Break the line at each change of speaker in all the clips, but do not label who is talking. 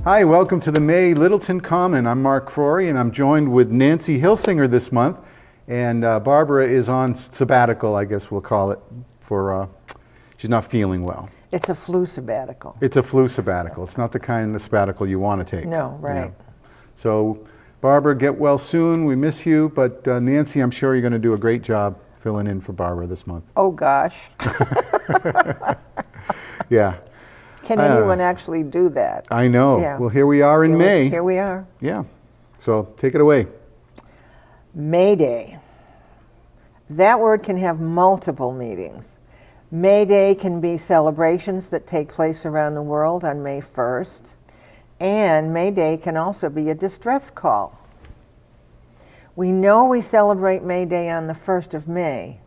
Hi, welcome to the May Littleton Common. I'm Mark Crory, and I'm joined with Nancy Hilsinger this month. And Barbara is on sabbatical, I guess we'll call it, for she's not feeling well.
It's a flu sabbatical.
It's a flu sabbatical. It's not the kind of sabbatical you want to take.
No, right.
Yeah. So, Barbara, get well soon. We miss you, but Nancy, I'm sure you're going to do a great job filling in for Barbara this month.
Oh, gosh.
Yeah.
Can anyone actually do that?
I know.
Yeah.
Well, here we are in May.
Here we are.
Yeah. So, take it away.
Mayday. That word can have multiple meanings. Mayday can be celebrations that take place around the world on May 1st, and Mayday can also be a distress call. We know we celebrate Mayday on the 1st of May,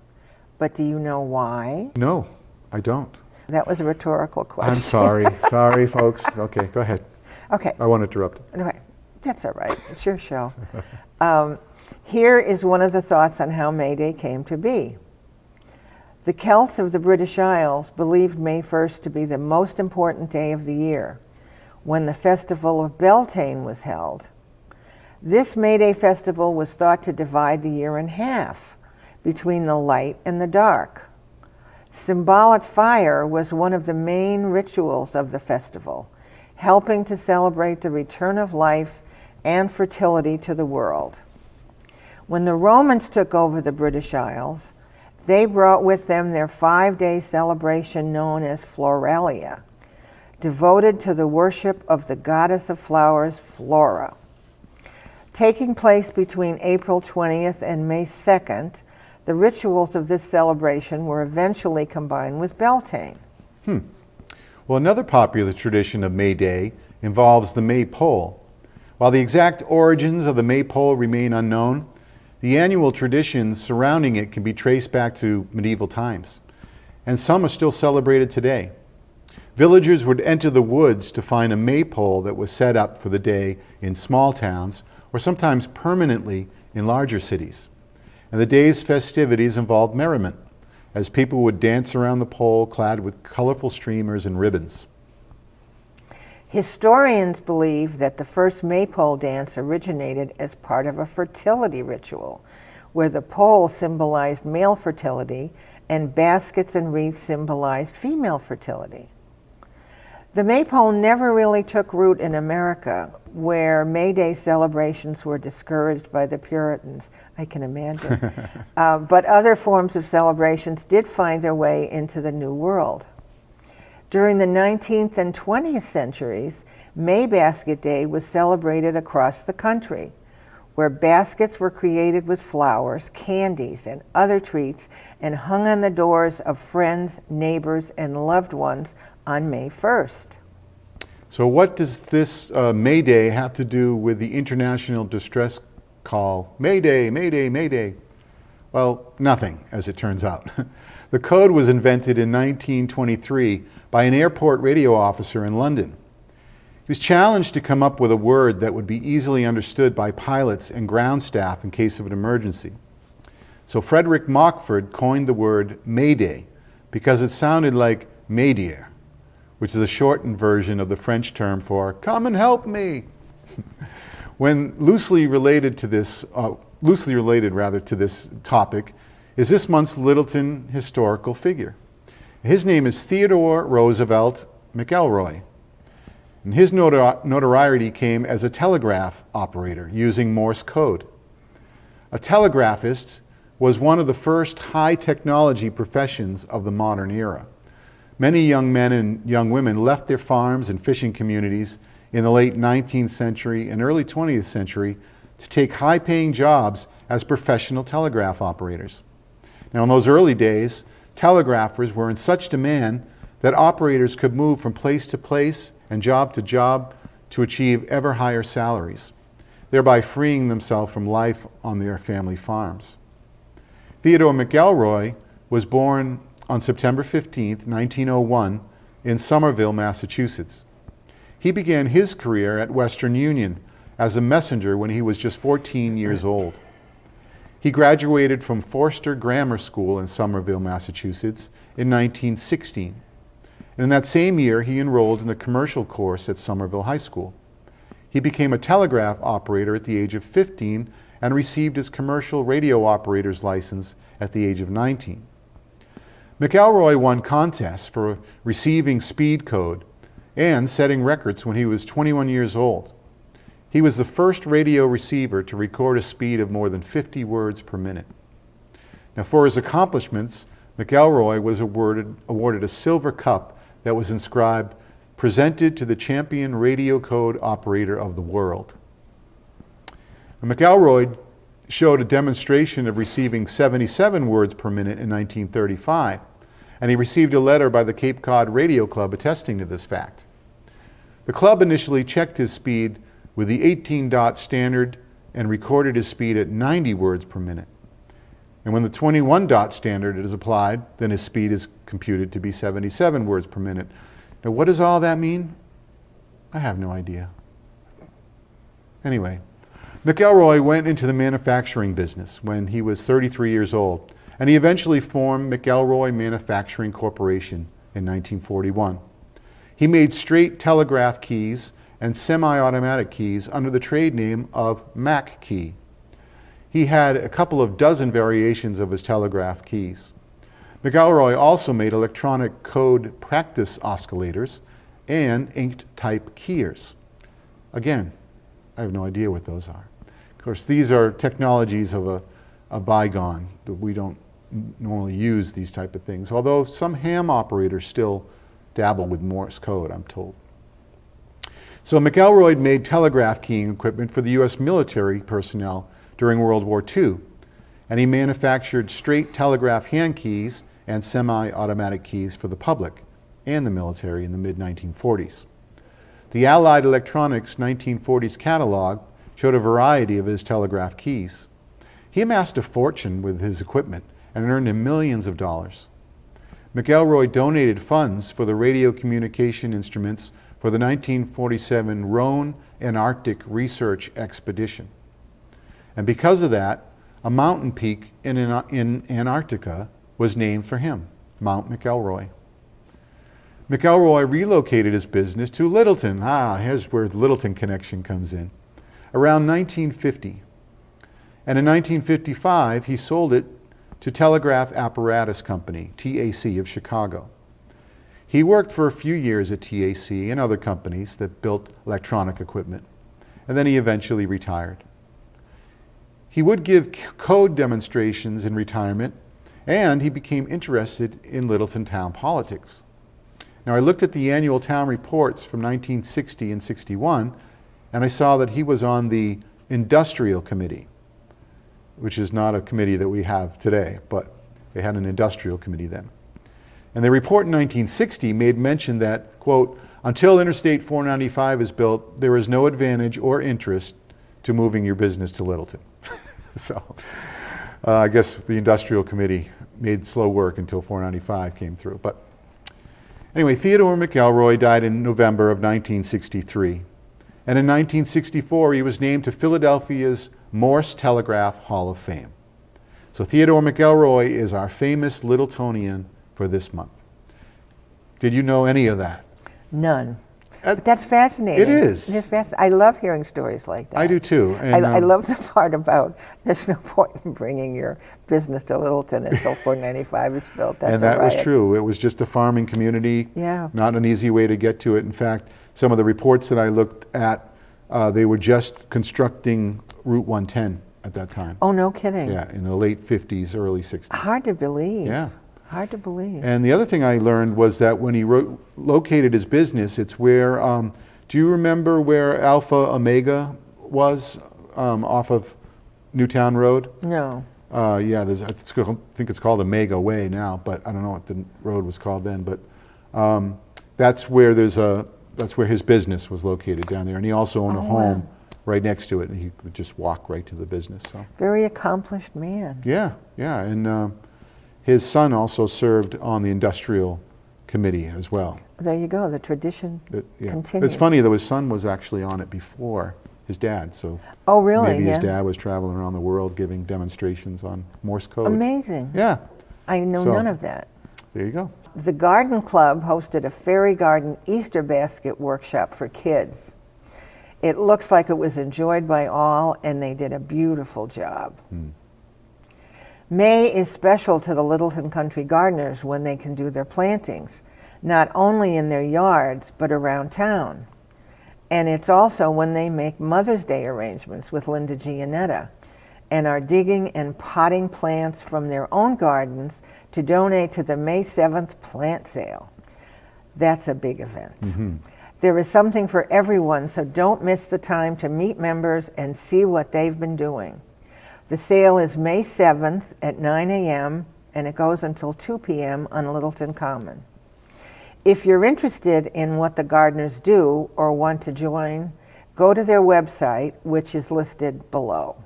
but do you know why?
No, I don't.
That was a rhetorical question.
I'm sorry. Sorry, folks. Okay, go ahead.
Okay.
I won't interrupt.
Okay. That's all right. It's your show. Here is one of the thoughts on how Mayday came to be. The Celts of the British Isles believed May 1st to be the most important day of the year, when the festival of Beltane was held. This Mayday festival was thought to divide the year in half, between the light and the dark. Symbolic fire was one of the main rituals of the festival, helping to celebrate the return of life and fertility to the world. When the Romans took over the British Isles, they brought with them their 5-day celebration known as Floralia, devoted to the worship of the goddess of flowers, Flora. Taking place between April 20th and May 2nd, the rituals of this celebration were eventually combined with Beltane.
Well, another popular tradition of May Day involves the maypole. While the exact origins of the maypole remain unknown, the annual traditions surrounding it can be traced back to medieval times, and some are still celebrated today. Villagers would enter the woods to find a maypole that was set up for the day in small towns, or sometimes permanently in larger cities. And the day's festivities involved merriment, as people would dance around the pole clad with colorful streamers and ribbons.
Historians believe that the first maypole dance originated as part of a fertility ritual, where the pole symbolized male fertility and baskets and wreaths symbolized female fertility. The maypole never really took root in America, where May Day celebrations were discouraged by the Puritans, I can imagine. But other forms of celebrations did find their way into the New World. During the 19th and 20th centuries, May Basket Day was celebrated across the country, where baskets were created with flowers, candies, and other treats and hung on the doors of friends, neighbors, and loved ones on May 1st.
So what does this May Day have to do with the international distress call, Mayday, Mayday, Mayday? Well, nothing, as it turns out. The code was invented in 1923 by an airport radio officer in London. He was challenged to come up with a word that would be easily understood by pilots and ground staff in case of an emergency. So Frederick Mockford coined the word Mayday because it sounded like Mayday, which is a shortened version of the French term for "come and help me." When loosely related to this topic is this month's Littleton historical figure. His name is Theodore Roosevelt McElroy, and his notoriety came as a telegraph operator using Morse code. A telegraphist was one of the first high technology professions of the modern era. Many young men and young women left their farms and fishing communities in the late 19th century and early 20th century to take high-paying jobs as professional telegraph operators. Now, in those early days, telegraphers were in such demand that operators could move from place to place and job to job to achieve ever higher salaries, thereby freeing themselves from life on their family farms. Theodore McElroy was born on September 15, 1901, in Somerville, Massachusetts. He began his career at Western Union as a messenger when he was just 14 years old. He graduated from Forster Grammar School in Somerville, Massachusetts in 1916. And in that same year, he enrolled in the commercial course at Somerville High School. He became a telegraph operator at the age of 15 and received his commercial radio operator's license at the age of 19. McElroy won contests for receiving speed code and setting records when he was 21 years old. He was the first radio receiver to record a speed of more than 50 words per minute. Now, for his accomplishments, McElroy was awarded a silver cup that was inscribed, "Presented to the champion radio code operator of the world." Now, McElroy showed a demonstration of receiving 77 words per minute in 1935, and he received a letter by the Cape Cod Radio Club attesting to this fact. The club initially checked his speed with the 18-dot standard and recorded his speed at 90 words per minute. And when the 21-dot standard is applied, then his speed is computed to be 77 words per minute. Now, what does all that mean? I have no idea. Anyway, McElroy went into the manufacturing business when he was 33 years old, and he eventually formed McElroy Manufacturing Corporation in 1941. He made straight telegraph keys and semi-automatic keys under the trade name of Mac Key. He had a couple of dozen variations of his telegraph keys. McElroy also made electronic code practice oscillators and inked type keyers. Again, I have no idea what those are. Of course, these are technologies of a bygone. We don't normally use these type of things, although some ham operators still dabble with Morse code, I'm told. So McElroy made telegraph keying equipment for the U.S. military personnel during World War II, and he manufactured straight telegraph hand keys and semi-automatic keys for the public and the military in the mid-1940s. The Allied Electronics 1940s catalog showed a variety of his telegraph keys. He amassed a fortune with his equipment and earned him millions of dollars. McElroy donated funds for the radio communication instruments for the 1947 Rhone Antarctic Research Expedition. And because of that, a mountain peak in Antarctica was named for him, Mount McElroy. McElroy relocated his business to Littleton. Here's where the Littleton connection comes in. Around 1950. And in 1955, he sold it to Telegraph Apparatus Company, TAC of Chicago. He worked for a few years at TAC and other companies that built electronic equipment, and then he eventually retired. He would give code demonstrations in retirement, and he became interested in Littleton town politics. Now, I looked at the annual town reports from 1960 and 61, and I saw that he was on the Industrial Committee, which is not a committee that we have today, but they had an industrial committee then. And the report in 1960 made mention that, quote, "Until Interstate 495 is built, there is no advantage or interest to moving your business to Littleton." So I guess the industrial committee made slow work until 495 came through. But anyway, Theodore McElroy died in November of 1963. And in 1964, he was named to Philadelphia's Morse Telegraph Hall of Fame. So Theodore McElroy is our famous Littletonian for this month. Did you know any of that?
None. But that's fascinating.
It is.
It is fascinating. I love hearing stories like that.
I do too. And,
I love the part about there's no point in bringing your business to Littleton until 495 is built. That's
and that
a riot.
was true. It was just a farming community.
Yeah.
Not an easy way to get to it. In fact, some of the reports that I looked at, they were just constructing Route 110 at that time.
Oh, no kidding.
Yeah, in the late 50s, early 60s.
Hard to believe.
Yeah.
Hard to believe.
And the other thing I learned was that when he located his business, it's where, do you remember where Alpha Omega was off of Newtown Road?
No.
Yeah, I think it's called Omega Way now, but I don't know what the road was called then. But that's where his business was located down there, and he also owned a home right next to it, and he could just walk right to the business. So.
Very accomplished man.
Yeah, and his son also served on the industrial committee as well.
There you go. The tradition continues.
It's funny though, his son was actually on it before his dad. So
oh, really?
Maybe his dad was traveling around the world giving demonstrations on Morse code.
Amazing.
Yeah.
I know none of that.
There you go.
The Garden Club hosted a fairy garden Easter basket workshop for kids. It looks like it was enjoyed by all, and they did a beautiful job. May is special to the Littleton country gardeners when they can do their plantings, not only in their yards, but around town. And it's also when they make Mother's Day arrangements with Linda Giannetta and are digging and potting plants from their own gardens to donate to the May 7th plant sale. That's a big event. There is something for everyone, so don't miss the time to meet members and see what they've been doing. The sale is May 7th at 9 a.m. and it goes until 2 p.m. on Littleton Common. If you're interested in what the gardeners do or want to join, go to their website, which is listed below.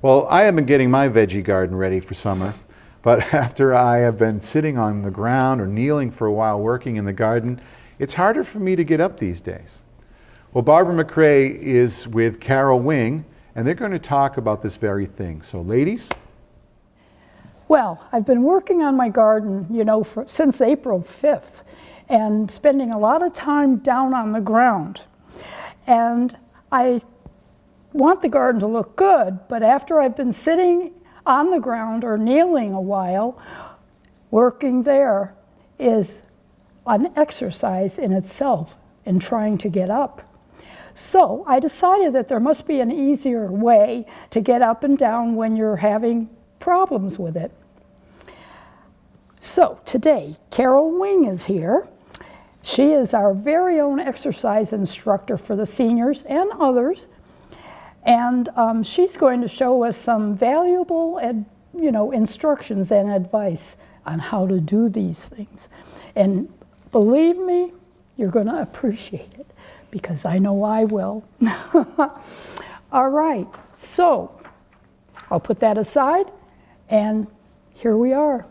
Well, I have been getting my veggie garden ready for summer, but after I have been sitting on the ground or kneeling for a while working in the garden, it's harder for me to get up these days. Well, Barbara McRae is with Carol Wing, and they're going to talk about this very thing. So, ladies?
Well, I've been working on my garden, since April 5th, and spending a lot of time down on the ground. And I want the garden to look good, but after I've been sitting on the ground or kneeling a while, working there is an exercise in itself in trying to get up. So I decided that there must be an easier way to get up and down when you're having problems with it. So today, Carol Wing is here. She is our very own exercise instructor for the seniors and others. And she's going to show us some valuable instructions and advice on how to do these things. And believe me, you're going to appreciate it, because I know I will. All right, so I'll put that aside, and here we are.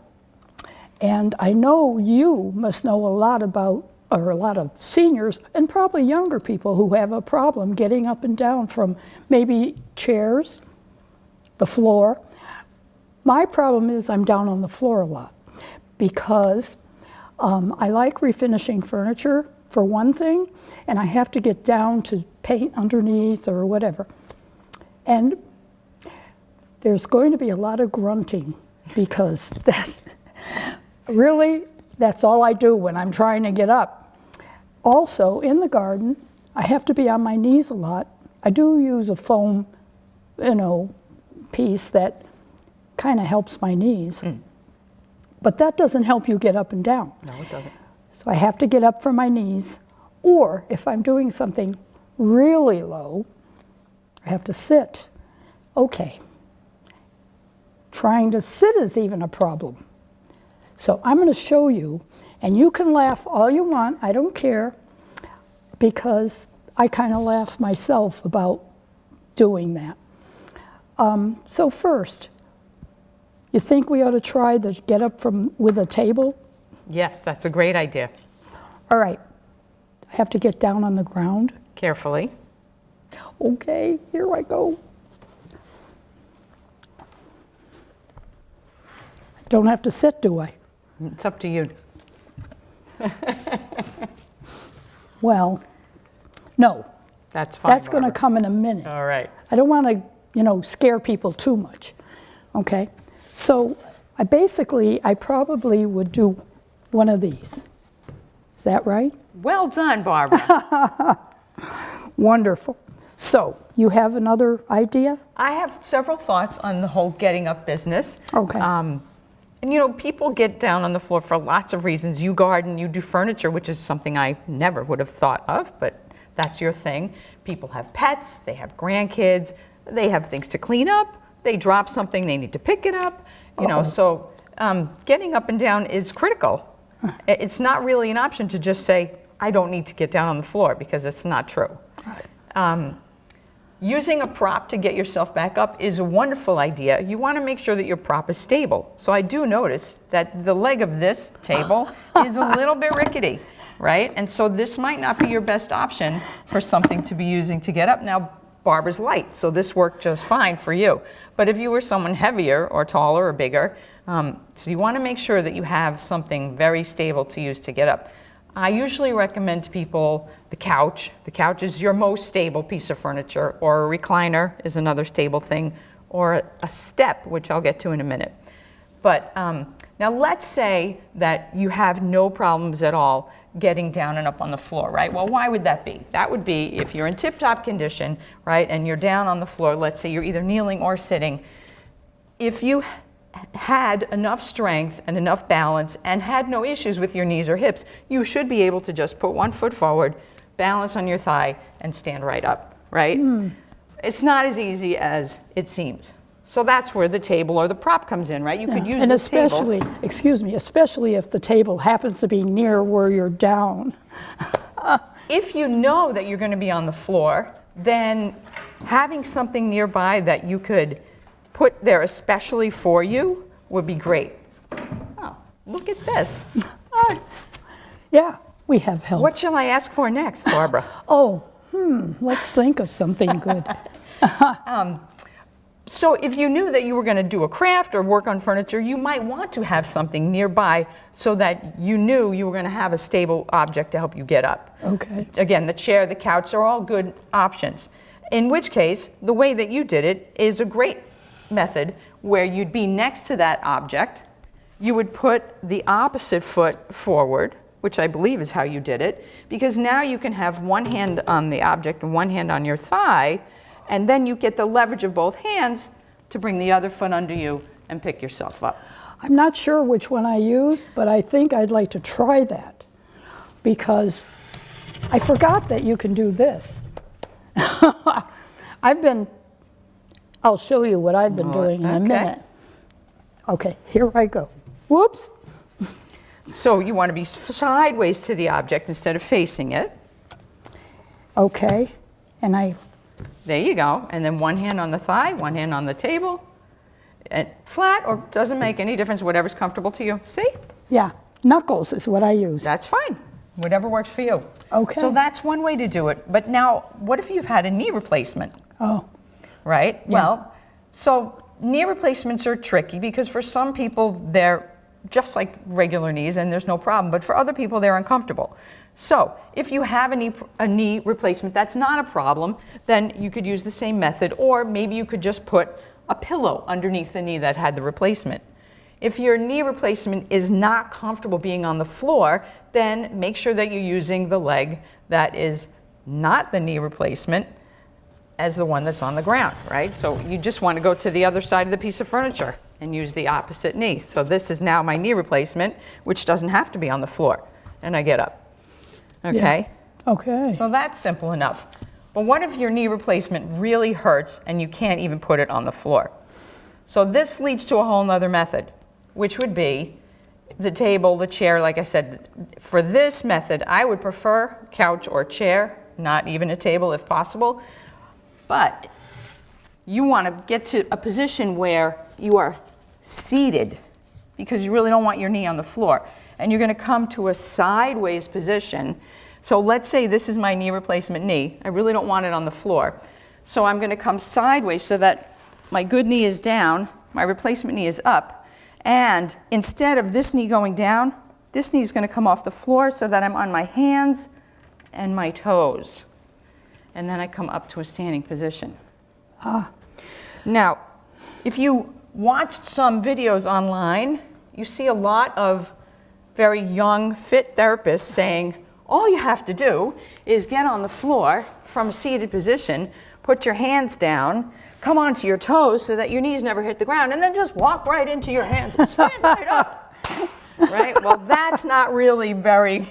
And I know you must know a lot of seniors and probably younger people who have a problem getting up and down from maybe chairs, the floor. My problem is I'm down on the floor a lot because I like refinishing furniture for one thing, and I have to get down to paint underneath or whatever. And there's going to be a lot of grunting because that's all I do when I'm trying to get up. Also, in the garden, I have to be on my knees a lot. I do use a foam, piece that kind of helps my knees. But that doesn't help you get up and down.
No, it doesn't.
So I have to get up from my knees, or if I'm doing something really low, I have to sit. Okay. Trying to sit is even a problem. So I'm going to show you, and you can laugh all you want, I don't care, because I kind of laugh myself about doing that. So first, you think we ought to try the get up with a table?
Yes, that's a great idea.
All right, I have to get down on the ground.
Carefully.
Okay, here I go. Don't have to sit, do I?
It's up to you.
Well, no.
That's fine.
That's going to
Barbara.
come in a minute.
All right.
I don't want to, scare people too much. Okay? So I probably would do one of these. Is that right?
Well done, Barbara.
Wonderful. So you have another idea?
I have several thoughts on the whole getting up business.
Okay.
And people get down on the floor for lots of reasons. You garden, you do furniture, which is something I never would have thought of, but that's your thing. People have pets, they have grandkids, they have things to clean up, they drop something, they need to pick it up. So getting up and down is critical. It's not really an option to just say, I don't need to get down on the floor, because it's not true. Using a prop to get yourself back up is a wonderful idea. You want to make sure that your prop is stable. So I do notice that the leg of this table is a little bit rickety, right? And so this might not be your best option for something to be using to get up. Now, Barbara's light, so this worked just fine for you. But if you were someone heavier or taller or bigger, so you want to make sure that you have something very stable to use to get up. I usually recommend to people the couch. The couch is your most stable piece of furniture, or a recliner is another stable thing, or a step, which I'll get to in a minute. But now let's say that you have no problems at all getting down and up on the floor, right? Well, why would that be? That would be if you're in tip-top condition, right, and you're down on the floor, let's say you're either kneeling or sitting. If you had enough strength and enough balance and had no issues with your knees or hips, you should be able to just put one foot forward, balance on your thigh, and stand right up, right? It's not as easy as it seems. So that's where the table or the prop comes in, right? You could use
and
the
especially,
table.
excuse me, especially if the table happens to be near where you're down.
If you know that you're going to be on the floor, then having something nearby that you could put there especially for you would be great. Oh, look at this.
Yeah, we have help.
What shall I ask for next, Barbara?
Let's think of something good.
So if you knew that you were going to do a craft or work on furniture, you might want to have something nearby so that you knew you were going to have a stable object to help you get up.
Okay.
Again, the chair, the couch are all good options. In which case, the way that you did it is a great method where you'd be next to that object. You would put the opposite foot forward, which I believe is how you did it, because now you can have one hand on the object and one hand on your thigh, and then you get the leverage of both hands to bring the other foot under you and pick yourself up.
I'm not sure which one I used, but I think I'd like to try that because I forgot that you can do this. I'll show you what I've been doing in a minute. Okay, here I go. Whoops.
So you want to be sideways to the object instead of facing it.
Okay, and
There you go. And then one hand on the thigh, one hand on the table. And flat, or doesn't make any difference, whatever's comfortable to you. See?
yeah, knuckles is what I use.
That's fine. Whatever works for you.
Okay.
So that's one way to do it. But now, what if you've had a knee replacement?
Oh,
Right? Yeah. Well, so knee replacements are tricky because for some people they're just like regular knees and there's no problem, but for other people they're uncomfortable. So if you have a knee replacement that's not a problem, then you could use the same method, or maybe you could just put a pillow underneath the knee that had the replacement. If your knee replacement is not comfortable being on the floor, then make sure that you're using the leg that is not the knee replacement as the one that's on the ground, right? So you just want to go to the other side of the piece of furniture and use the opposite knee. So this is now my knee replacement, which doesn't have to be on the floor, and I get up. Okay?
yeah. Okay.
So that's simple enough. But what if your knee replacement really hurts and you can't even put it on the floor? So this leads to a whole nother method, which would be the table, the chair. Like I said, for this method, I would prefer couch or chair, not even a table if possible. But you want to get to a position where you are seated because you really don't want your knee on the floor. And you're going to come to a sideways position. So let's say this is my knee replacement knee. I really don't want it on the floor. So I'm going to come sideways so that my good knee is down, my replacement knee is up. And instead of this knee going down, this knee is going to come off the floor so that I'm on my hands and my toes. And then I come up to a standing position. Now, if you watched some videos online, you see a lot of very young, fit therapists saying, all you have to do is get on the floor from a seated position, put your hands down, come onto your toes so that your knees never hit the ground, and then just walk right into your hands and stand right up. Right? Well, that's not really very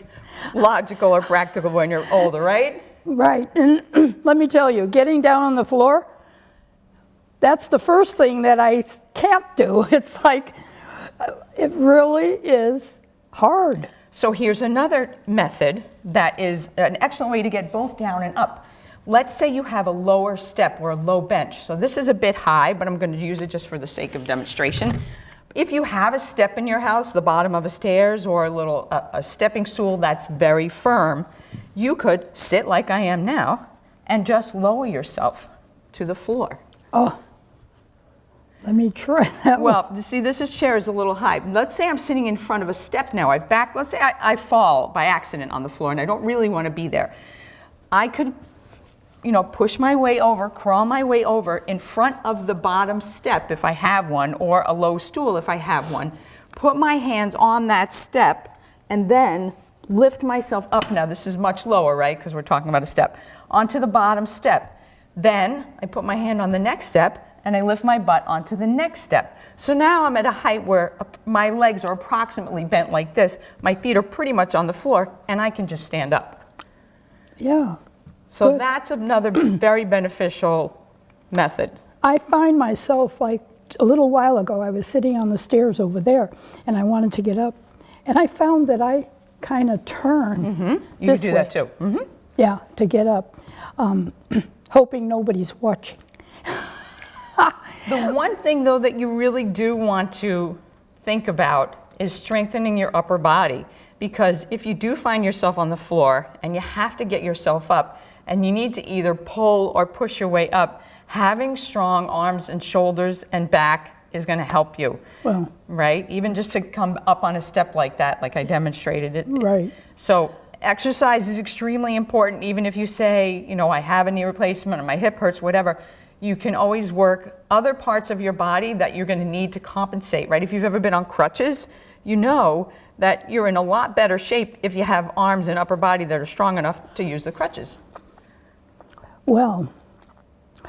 logical or practical when you're older, right?
Right, and let me tell you, getting down on the floor, that's the first thing that I can't do. It's like, it really is hard.
So here's another method that is an excellent way to get both down and up. Let's say you have a lower step or a low bench. So this is a bit high, but I'm going to use it just for the sake of demonstration. If you have a step in your house, the bottom of a stairs, or a stepping stool that's very firm, you could sit like I am now and just lower yourself to the floor.
Oh, Let me try that one.
Well, see, this chair is a little high. Let's say I'm sitting in front of a step now. Let's say I fall by accident on the floor and I don't really want to be there. I could, push my way over, crawl my way over in front of the bottom step if I have one, or a low stool if I have one, put my hands on that step, and then lift myself up. Now, this is much lower, right? Because we're talking about a step. Onto the bottom step. Then I put my hand on the next step, and I lift my butt onto the next step. So now I'm at a height where my legs are approximately bent like this. My feet are pretty much on the floor, and I can just stand up.
Yeah.
So
Good.
that's another very beneficial method.
I find myself, like a little while ago, I was sitting on the stairs over there, and I wanted to get up, and I found that I kind of turn
You
this
can do
way.
that too. Mm-hmm.
Yeah, to get up, hoping nobody's watching.
The one thing, though, that you really do want to think about is strengthening your upper body. Because if you do find yourself on the floor and you have to get yourself up and you need to either pull or push your way up, having strong arms and shoulders and back is going to help you.
Well,
Right? Even just to come up on a step like that, like I demonstrated it.
right.
So exercise is extremely important. Even if you say, I have a knee replacement or my hip hurts, whatever, you can always work other parts of your body that you're going to need to compensate, right? If you've ever been on crutches, you know that you're in a lot better shape if you have arms and upper body that are strong enough to use the crutches.
Well,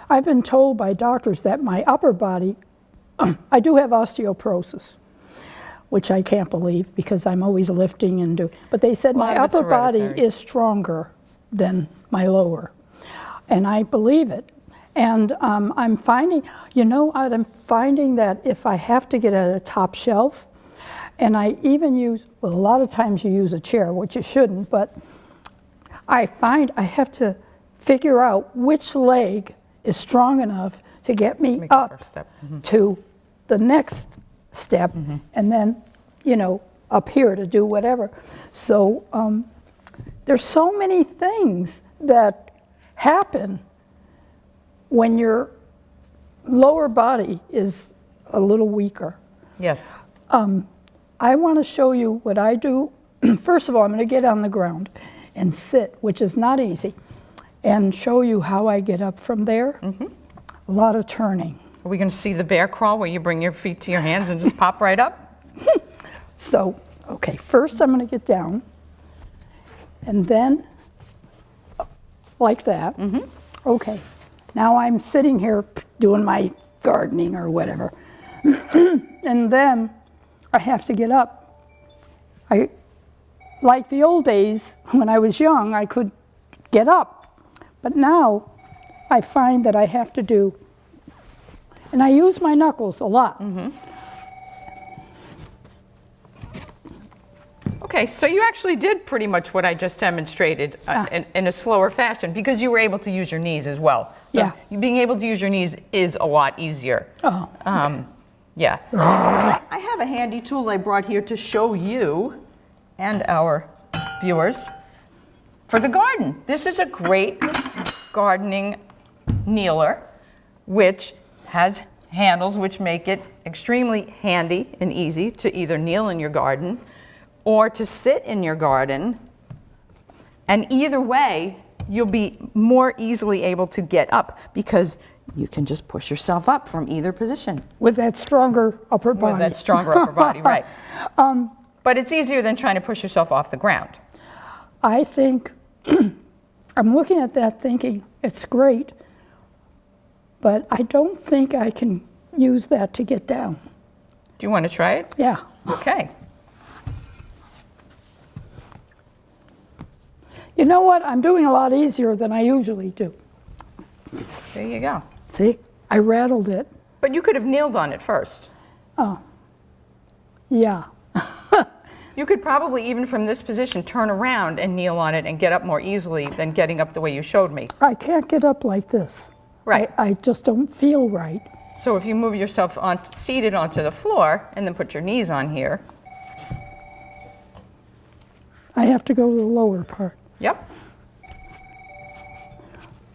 I've been told by doctors that my upper body, I do have osteoporosis, which I can't believe because I'm always lifting and do. But they said my
Well, it's
upper body
hereditary.
is stronger than my lower, and I believe it. And I'm finding, I'm finding that if I have to get at a top shelf, and I even use, well, a lot of times you use a chair, which you shouldn't, but I find I have to figure out which leg is strong enough to get me
Make the
up
first step.
to the next step, and then, up here to do whatever. So there's so many things that happen when your lower body is a little weaker.
Yes.
I want to show you what I do. First of all, I'm going to get on the ground and sit, which is not easy, and show you how I get up from there. A lot of turning.
Are we going to see the bear crawl where you bring your feet to your hands and just pop right up?
So, okay, first I'm going to get down, and then like that. Okay, now I'm sitting here doing my gardening or whatever, and then I have to get up. Like the old days when I was young, I could get up, but now I find that I have to do, and I use my knuckles a lot.
Okay, so you actually did pretty much what I just demonstrated in a slower fashion because you were able to use your knees as well. So
Yeah.
being able to use your knees is a lot easier.
Oh.
Yeah. I have a handy tool I brought here to show you and our viewers for the garden. This is a great gardening kneeler, which has handles which make it extremely handy and easy to either kneel in your garden or to sit in your garden. And either way, you'll be more easily able to get up because you can just push yourself up from either position.
With that stronger upper body.
With that stronger upper body, right. But it's easier than trying to push yourself off the ground.
I think, I'm looking at that thinking, it's great, but I don't think I can use that to get down.
Do you want to try it?
Yeah.
Okay.
You know what? I'm doing a lot easier than I usually do.
There you go.
See? I rattled it.
But you could have kneeled on it first.
Oh. Yeah.
You could probably, even from this position, turn around and kneel on it and get up more easily than getting up the way you showed me.
I can't get up like this.
Right.
I just don't feel right.
So if you move yourself seated onto the floor and then put your knees on here.
I have to go to the lower part.
Yep.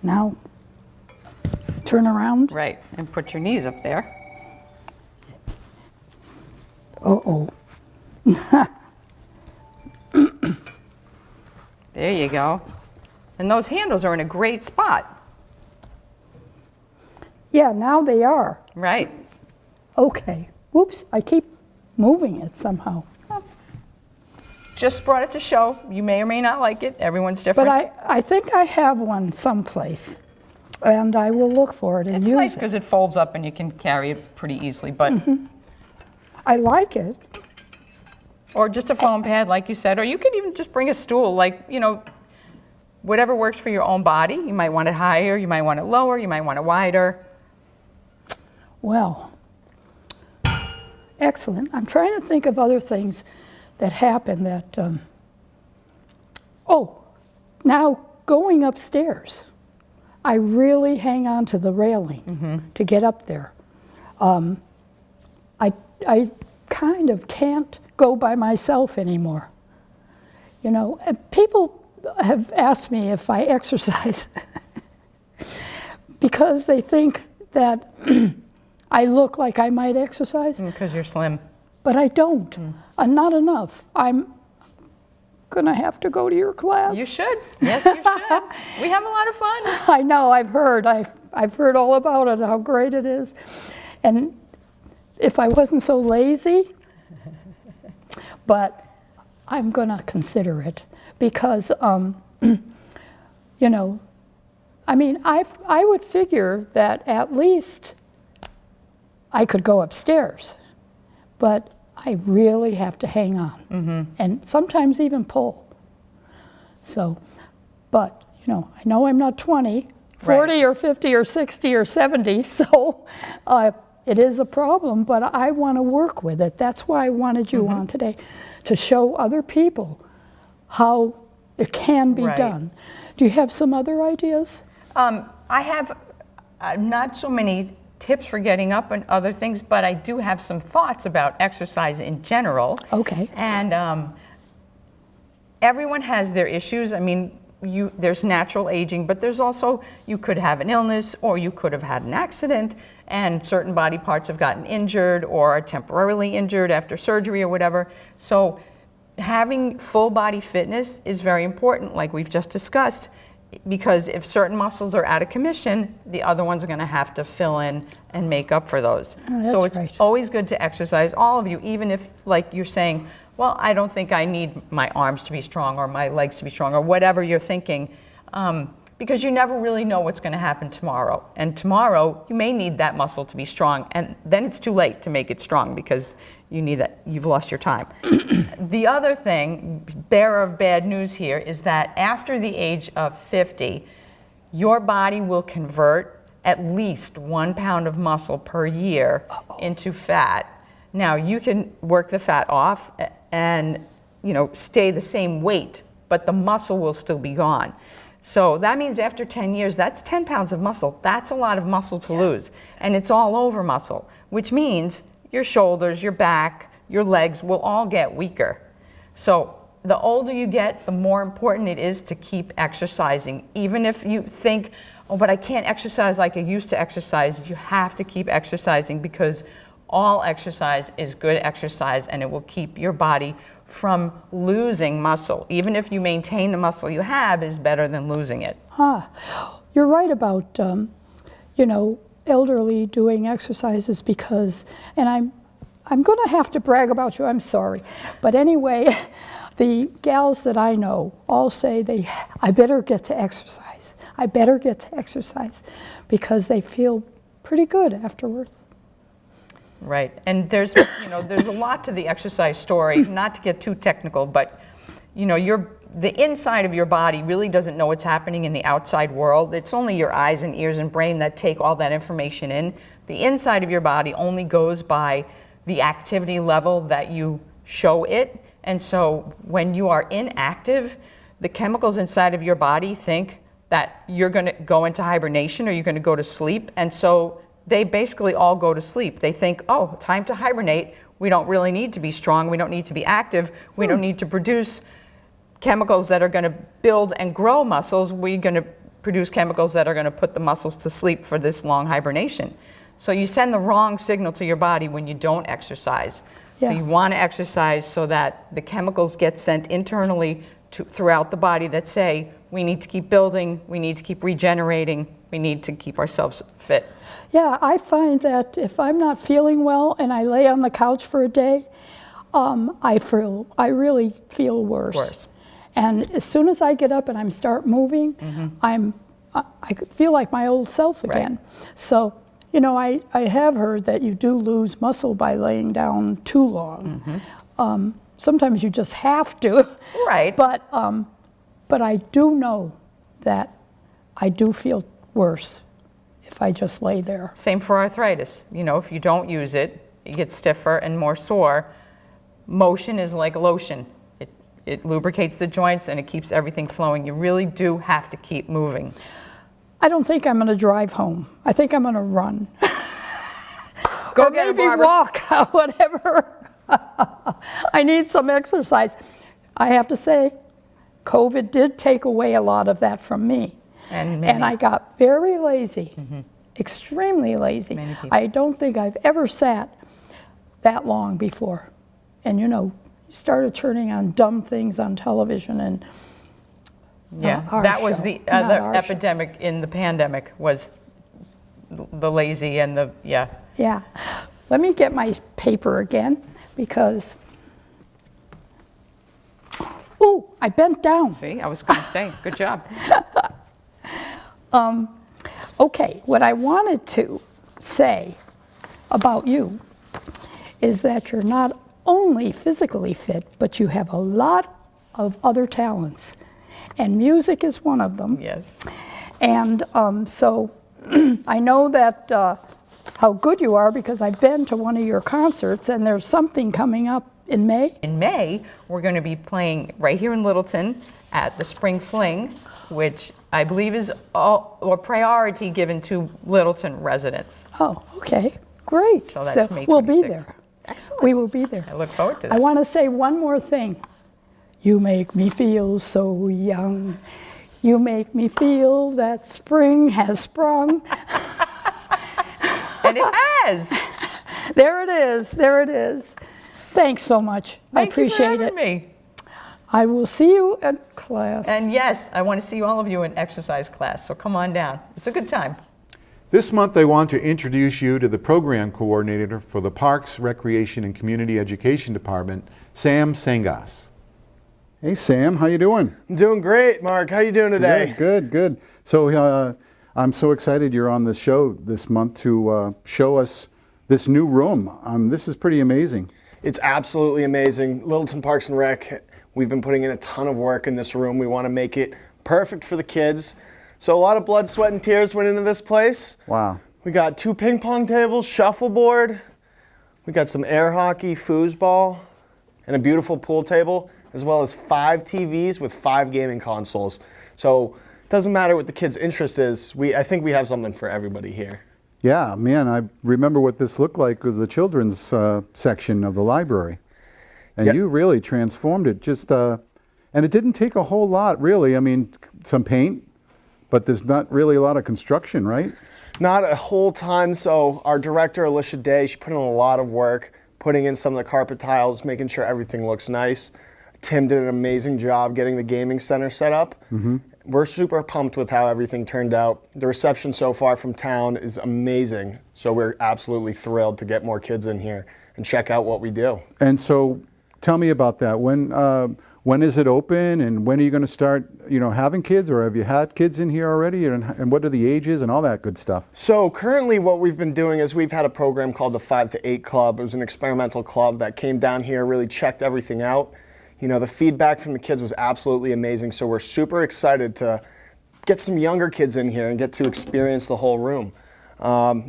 Now, turn around.
Right. And put your knees up there.
Uh-oh.
There you go. And those handles are in a great spot.
Yeah, now they are.
Right.
Okay. Whoops, I keep moving it somehow.
Just brought it to show. You may or may not like it. Everyone's different.
But I think I have one someplace, and I will look for it and
It's
use
nice
it.
because it folds up and you can carry it pretty easily. But
I like it.
or just a foam pad, like you said, or you could even just bring a stool, like, you know, whatever works for your own body. You might want it higher, you might want it lower, you might want it wider.
Well, excellent. I'm trying to think of other things that happen that, now going upstairs, I really hang on to the railing to get up there. I kind of can't go by myself anymore. You know, and people have asked me if I exercise because they think that I look like I might exercise,
Because you're slim.
but I don't. Not enough. I'm gonna have to go to your class.
You should. Yes, you should. We have a lot of fun.
I know. I've heard all about it. How great it is, and if I wasn't so lazy, but I'm gonna consider it because, you know, I mean, I would figure that at least I could go upstairs, but I really have to hang on and sometimes even pull. So, but, you know I'm not 20, 40
Right.
or 50 or 60 or 70, so it is a problem, but I want to work with it. That's why I wanted you on today, to show other people how it can be
Right.
done. Do you have some other ideas?
I have not so many tips for getting up and other things, but I do have some thoughts about exercise in general.
Okay.
And everyone has their issues. I mean, there's natural aging, but there's also, you could have an illness or you could have had an accident and certain body parts have gotten injured or are temporarily injured after surgery or whatever. So having full body fitness is very important, like we've just discussed, because if certain muscles are out of commission, the other ones are going to have to fill in and make up for those.
Oh,
so
that's
it's
right.
always good to exercise, all of you, even if, like you're saying, well, I don't think I need my arms to be strong or my legs to be strong or whatever you're thinking, because you never really know what's going to happen tomorrow. And tomorrow, you may need that muscle to be strong, and then it's too late to make it strong because you've lost your time. The other thing, bearer of bad news here, is that after the age of 50, your body will convert at least 1 pound of muscle per year into fat. Now, you can work the fat off and, stay the same weight, but the muscle will still be gone. So that means after 10 years, that's 10 pounds of muscle. That's a lot of muscle to lose. And it's all over muscle, which means your shoulders, your back, your legs will all get weaker. So the older you get, the more important it is to keep exercising. Even if you think, oh, but I can't exercise like I used to exercise, you have to keep exercising because all exercise is good exercise and it will keep your body from losing muscle. Even if you maintain the muscle you have is better than losing it.
You're right about, elderly doing exercises because, and I'm going to have to brag about you, I'm sorry. But anyway, the gals that I know all say I better get to exercise. I better get to exercise because they feel pretty good afterwards.
Right, and there's a lot to the exercise story. Not to get too technical, but the inside of your body really doesn't know what's happening in the outside world. It's only your eyes and ears and brain that take all that information in. The inside of your body only goes by the activity level that you show it. And so when you are inactive, the chemicals inside of your body think that you're going to go into hibernation or you're going to go to sleep. And so they basically all go to sleep. They think, oh, time to hibernate. We don't really need to be strong. We don't need to be active. We don't need to produce chemicals that are going to build and grow muscles. We're going to produce chemicals that are going to put the muscles to sleep for this long hibernation. So you send the wrong signal to your body when you don't exercise.
Yeah.
So you want to exercise so that the chemicals get sent internally throughout the body that say, we need to keep building, we need to keep regenerating, we need to keep ourselves fit.
Yeah, I find that if I'm not feeling well and I lay on the couch for a day, I really feel worse. And as soon as I get up and I start moving, I feel like my old self again. Right. So, you know, I have heard that you do lose muscle by laying down too long. Sometimes you just have to.
Right.
But I do know that I do feel worse if I just lay there.
Same for arthritis. You know, if you don't use it, you get stiffer and more sore. Motion is like lotion. It lubricates the joints and it keeps everything flowing. You really do have to keep moving.
I don't think I'm going to drive home. I think I'm going to run.
Go
or
get
maybe
it, Barbara.
Walk, whatever. I need some exercise. I have to say, COVID did take away a lot of that from me. And I got very lazy, extremely lazy. I don't think I've ever sat that long before. And you know, started turning on dumb things on television and
that was the other epidemic in the pandemic was the lazy and the
Yeah. Let me get my paper again because ooh, I bent down.
See, I was going to say, good job.
Okay, what I wanted to say about you is that you're not only physically fit, but you have a lot of other talents. And music is one of them.
Yes.
And so I know that how good you are because I've been to one of your concerts and there's something coming up in May.
In May, we're going to be playing right here in Littleton at the Spring Fling, which I believe is a priority given to Littleton residents.
Oh, okay, great.
So that's May 26th.
We'll be there.
Excellent.
We will be there.
I look forward to that.
I want to say one more thing. You make me feel so young. You make me feel that spring has sprung.
And it has.
There it is. There it is. Thanks so much. I appreciate
Thank you for having
it.
me.
I will see you at class.
And yes, I want to see all of you in exercise class, so come on down. It's a good time.
This month, I want to introduce you to the program coordinator for the Parks, Recreation, and Community Education Department, Sam Senghas. Hey, Sam, how you doing?
I'm doing great, Mark. How you doing today?
Good. So I'm so excited you're on the show this month to show us this new room. This is pretty amazing.
It's absolutely amazing. Littleton Parks and Rec, we've been putting in a ton of work in this room. We want to make it perfect for the kids. So a lot of blood, sweat, and tears went into this place.
Wow.
We got 2 ping pong tables, shuffleboard. We got some air hockey, foosball, and a beautiful pool table, as well as 5 TVs with 5 gaming consoles. So it doesn't matter what the kids' interest is. I think we have something for everybody here.
Yeah, man, I remember what this looked like with the children's section of the library. And
Yep.
you really transformed it. And it didn't take a whole lot, really. I mean, some paint, but there's not really a lot of construction, right?
Not a whole ton. So our director, Alicia Day, she put in a lot of work, putting in some of the carpet tiles, making sure everything looks nice. Tim did an amazing job getting the gaming center set up. We're super pumped with how everything turned out. The reception so far from town is amazing. So we're absolutely thrilled to get more kids in here and check out what we do.
And so tell me about that. When is it open, and when are you going to start, having kids, or have you had kids in here already, and what are the ages and all that good stuff?
So currently what we've been doing is we've had a program called the 5 to 8 Club. It was an experimental club that came down here, really checked everything out. The feedback from the kids was absolutely amazing, so we're super excited to get some younger kids in here and get to experience the whole room.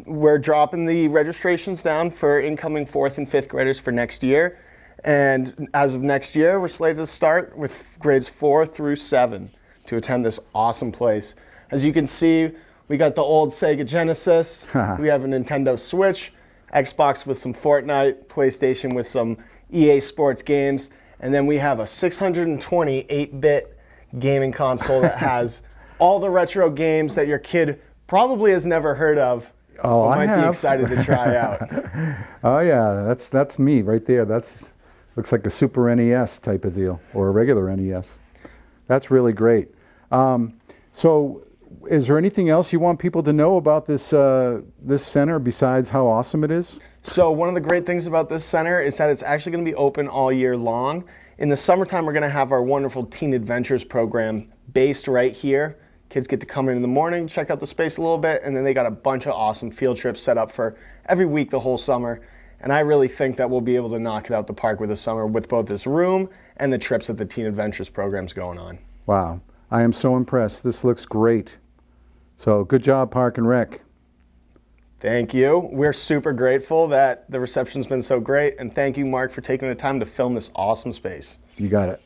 We're dropping the registrations down for incoming 4th and 5th graders for next year. And as of next year, we're slated to start with grades 4 through 7 to attend this awesome place. As you can see, we got the old Sega Genesis, we have a Nintendo Switch, Xbox with some Fortnite, PlayStation with some EA Sports games, and then we have a 620 8-bit gaming console that has all the retro games that your kid probably has never heard of
Oh, I
might
have.
be excited to try out.
Oh yeah, that's me right there. That's looks like a Super NES type of deal, or a regular NES. That's really great. So, is there anything else you want people to know about this this center besides how awesome it is?
So one of the great things about this center is that it's actually going to be open all year long. In the summertime, we're going to have our wonderful Teen Adventures program based right here. Kids get to come in the morning, check out the space a little bit, and then they got a bunch of awesome field trips set up for every week the whole summer. And I really think that we'll be able to knock it out the park with the summer with both this room and the trips that the Teen Adventures program's going on.
Wow, I am so impressed. This looks great. So good job, Park and Rec.
Thank you. We're super grateful that the reception's been so great, and thank you, Mark, for taking the time to film this awesome space.
You got it.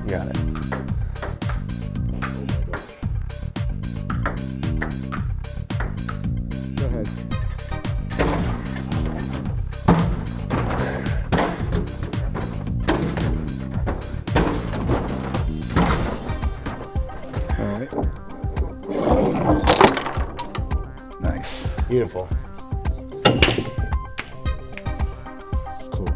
You got it.
Go ahead. All right. Nice.
Beautiful.
Cool.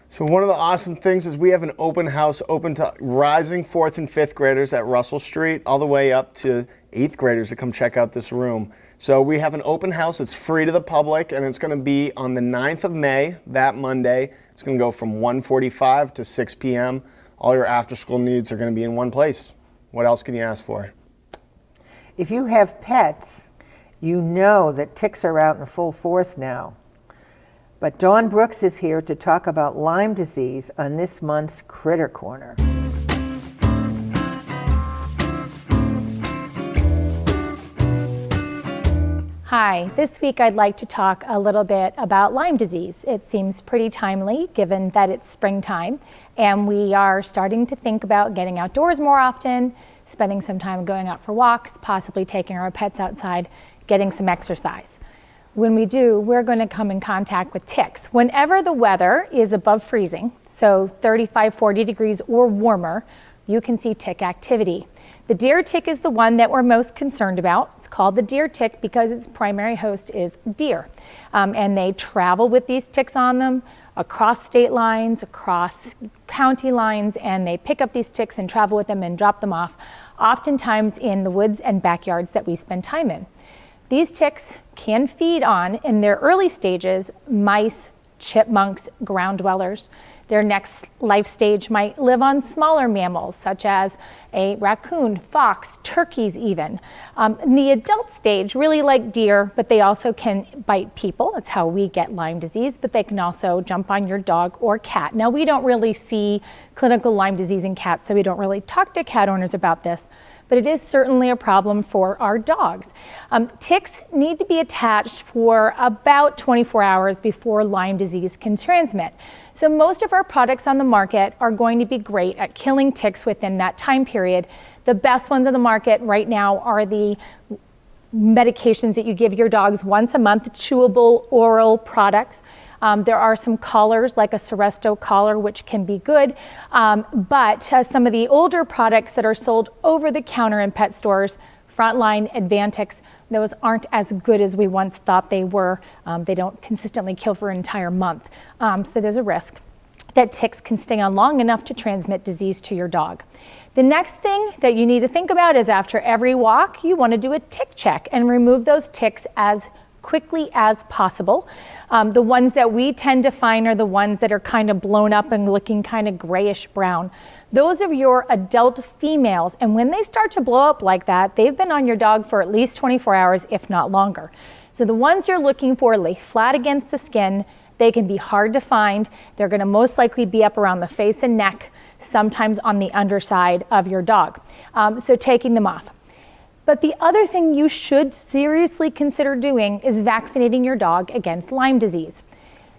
So one of the awesome things is we have an open house open to rising 4th and 5th graders at Russell Street, all the way up to 8th graders to come check out this room. So we have an open house. It's free to the public, and it's going to be on the 9th of May, that Monday. It's going to go from 1:45 to 6 p.m. All your after-school needs are going to be in one place. What else can you ask for?
If you have pets, you know that ticks are out in full force now. But Dawn Brooks is here to talk about Lyme disease on this month's Critter Corner.
Hi, this week I'd like to talk a little bit about Lyme disease. It seems pretty timely given that it's springtime and we are starting to think about getting outdoors more often, spending some time going out for walks, possibly taking our pets outside, getting some exercise. When we do, we're going to come in contact with ticks. Whenever the weather is above freezing, so 35, 40 degrees or warmer, you can see tick activity. The deer tick is the one that we're most concerned about. It's called the deer tick because its primary host is deer. And they travel with these ticks on them across state lines, across county lines, and they pick up these ticks and travel with them and drop them off, oftentimes in the woods and backyards that we spend time in. These ticks can feed on, in their early stages, mice, chipmunks, ground dwellers. Their next life stage might live on smaller mammals, such as a raccoon, fox, turkeys even. In the adult stage, really like deer, but they also can bite people. That's how we get Lyme disease, but they can also jump on your dog or cat. Now, we don't really see clinical Lyme disease in cats, so we don't really talk to cat owners about this. But it is certainly a problem for our dogs. Ticks need to be attached for about 24 hours before Lyme disease can transmit. So most of our products on the market are going to be great at killing ticks within that time period. The best ones on the market right now are the medications that you give your dogs once a month, chewable oral products. There are some collars like a Seresto collar, which can be good, but some of the older products that are sold over the counter in pet stores, Frontline, Advantix, those aren't as good as we once thought they were. They don't consistently kill for an entire month. So there's a risk that ticks can stay on long enough to transmit disease to your dog. The next thing that you need to think about is after every walk, you want to do a tick check and remove those ticks as quickly as possible. The ones that we tend to find are the ones that are kind of blown up and looking kind of grayish brown. Those are your adult females, and when they start to blow up like that, they've been on your dog for at least 24 hours, if not longer. So the ones you're looking for lay flat against the skin. They can be hard to find. They're going to most likely be up around the face and neck, sometimes on the underside of your dog. So taking them off. But the other thing you should seriously consider doing is vaccinating your dog against Lyme disease.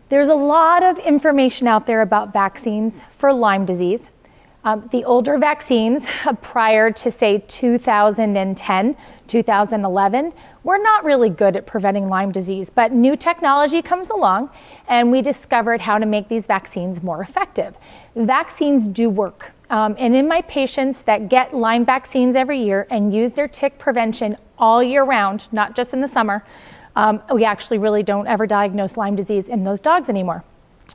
There's a lot of information out there about vaccines for Lyme disease. The older vaccines prior to, say, 2010, 2011, were not really good at preventing Lyme disease, but new technology comes along and we discovered how to make these vaccines more effective. Vaccines do work. And in my patients that get Lyme vaccines every year and use their tick prevention all year round, not just in the summer, we actually really don't ever diagnose Lyme disease in those dogs anymore.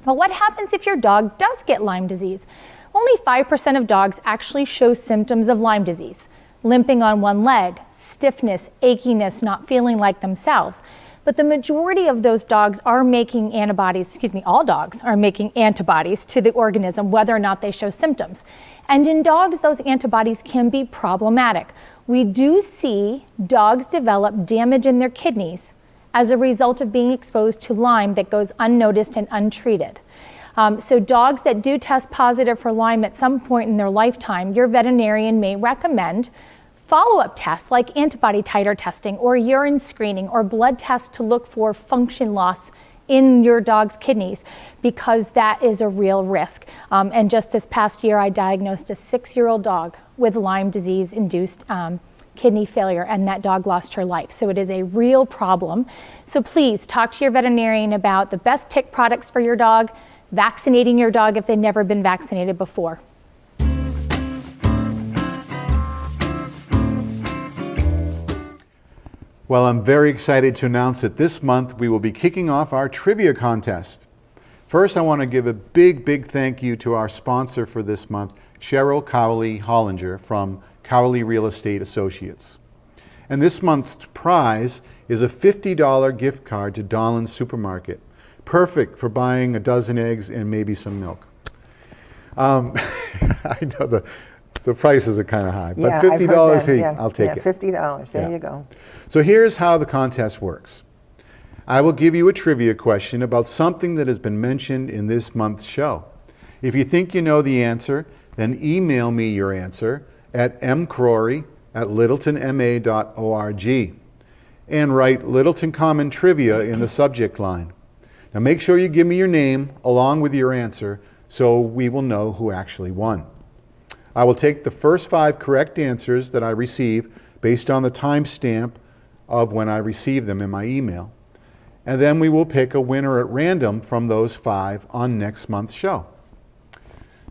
But what happens if your dog does get Lyme disease? Only 5% of dogs actually show symptoms of Lyme disease. Limping on one leg, stiffness, achiness, not feeling like themselves. But the majority of those dogs are making antibodies, all dogs are making antibodies to the organism, whether or not they show symptoms. And in dogs, those antibodies can be problematic. We do see dogs develop damage in their kidneys as a result of being exposed to Lyme that goes unnoticed and untreated. So dogs that do test positive for Lyme at some point in their lifetime, your veterinarian may recommend follow-up tests like antibody titer testing or urine screening or blood tests to look for function loss in your dog's kidneys, because that is a real risk. And just this past year, I diagnosed a 6-year-old dog with Lyme disease-induced kidney failure, and that dog lost her life. So it is a real problem. So please talk to your veterinarian about the best tick products for your dog, vaccinating your dog if they've never been vaccinated before.
Well, I'm very excited to announce that this month we will be kicking off our trivia contest. First, I want to give a big thank you to our sponsor for this month, Cheryl Cowley-Hollinger from Cowley Real Estate Associates. And this month's prize is a $50 gift card to Donlands Supermarket. Perfect for buying a dozen eggs and maybe some milk. I know the prices are kind of high, but $50, hey, I'll take it.
$50, there you go.
So here's how the contest works. I will give you a trivia question about something that has been mentioned in this month's show. If you think you know the answer, then email me your answer at mcrory@littletonma.org and write Littleton Common Trivia in the subject line. Now make sure you give me your name along with your answer so we will know who actually won. I will take the first 5 correct answers that I receive based on the timestamp of when I receive them in my email. And then we will pick a winner at random from those 5 on next month's show.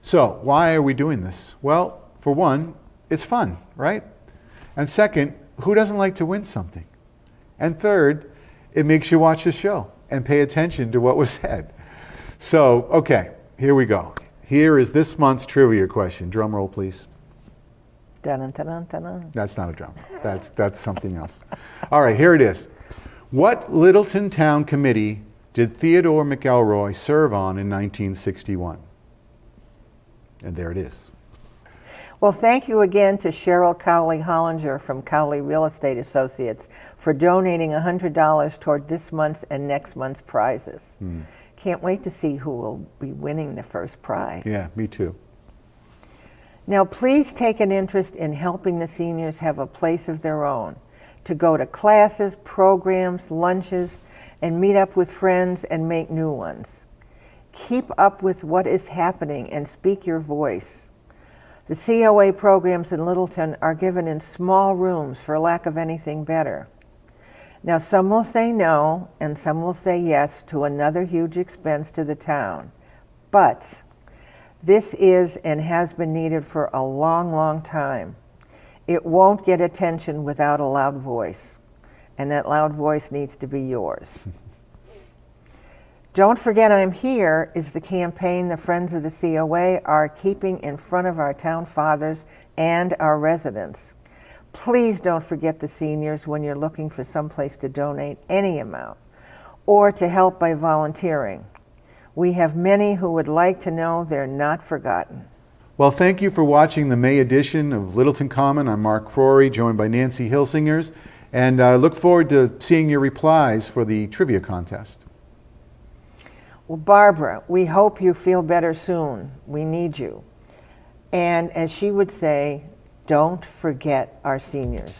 So why are we doing this? Well, for one, it's fun, right? And second, who doesn't like to win something? And third, it makes you watch the show and pay attention to what was said. So, okay, here we go. Here is this month's trivia question. Drum roll, please.
Dun, dun, dun, dun, dun.
That's not a drum. That's something else. All right, here it is. What Littleton Town Committee did Theodore McElroy serve on in 1961? And there it is.
Well, thank you again to Cheryl Cowley-Hollinger from Cowley Real Estate Associates for donating $100 toward this month's and next month's prizes. Can't wait to see who will be winning the first prize.
Yeah, me too.
Now, please take an interest in helping the seniors have a place of their own, to go to classes, programs, lunches, and meet up with friends and make new ones. Keep up with what is happening and speak your voice. The COA programs in Littleton are given in small rooms for lack of anything better. Now, some will say no, and some will say yes to another huge expense to the town. But this is and has been needed for a long time. It won't get attention without a loud voice, and that loud voice needs to be yours. Don't Forget I'm Here is the campaign the Friends of the COA are keeping in front of our town fathers and our residents. Please don't forget the seniors when you're looking for someplace to donate any amount or to help by volunteering. We have many who would like to know they're not forgotten.
Well, thank you for watching the May edition of Littleton Common. I'm Mark Crory, joined by Nancy Hilsingers, and I look forward to seeing your replies for the trivia contest.
Well, Barbara, we hope you feel better soon. We need you. And as she would say, don't forget our seniors.